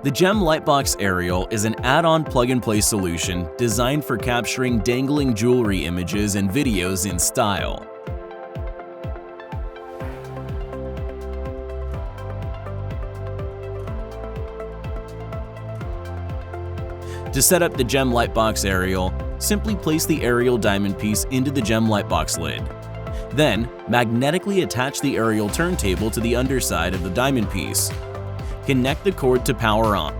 The GemLightbox Aerial is an add-on plug-and-play solution designed for capturing dangling jewelry images and videos in style. To set up the GemLightbox Aerial, simply place the aerial diamond piece into the GemLightbox lid. Then, magnetically attach the aerial turntable to the underside of the diamond piece. Connect the cord to power on.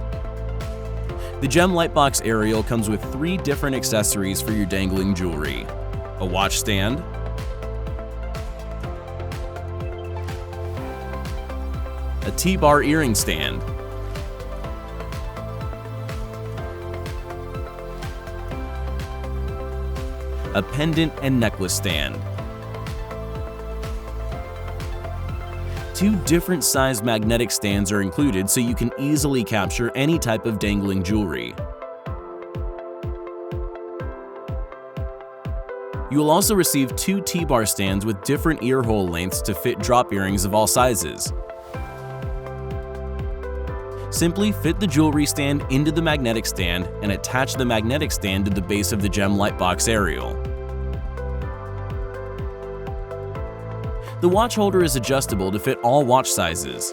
The GemLightbox Aerial comes with 3 different accessories for your dangling jewelry: a watch stand, a T-bar earring stand, a pendant and necklace stand. 2 different sized magnetic stands are included so you can easily capture any type of dangling jewelry. You will also receive 2 T-bar stands with different ear hole lengths to fit drop earrings of all sizes. Simply fit the jewelry stand into the magnetic stand and attach the magnetic stand to the base of the GemLightbox Aerial. The watch holder is adjustable to fit all watch sizes.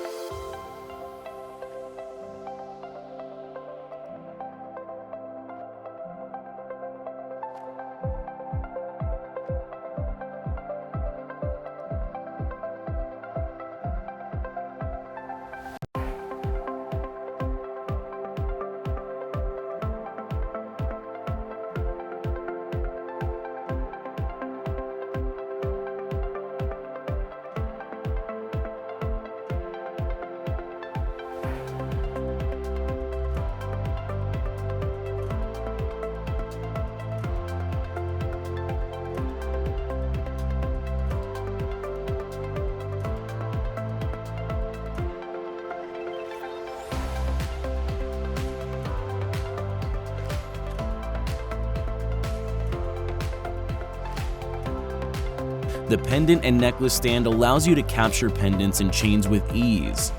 The pendant and necklace stand allows you to capture pendants and chains with ease.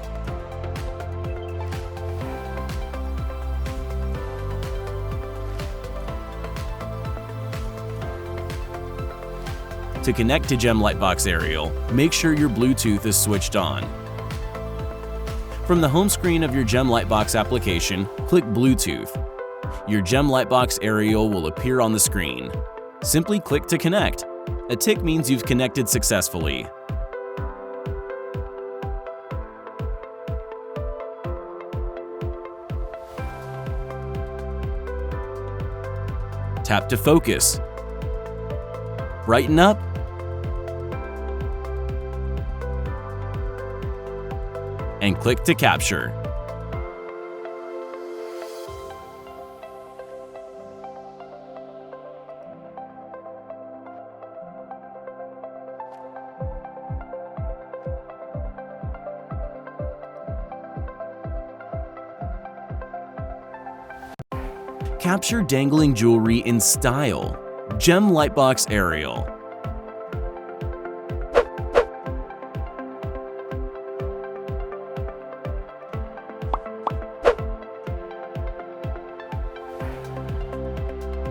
To connect to GemLightbox Aerial, make sure your Bluetooth is switched on. From the home screen of your GemLightbox application, click Bluetooth. Your GemLightbox Aerial will appear on the screen. Simply click to connect. A tick means you've connected successfully. Tap to focus. Brighten up. And click to capture. Capture dangling jewelry in style. GemLightbox Aerial.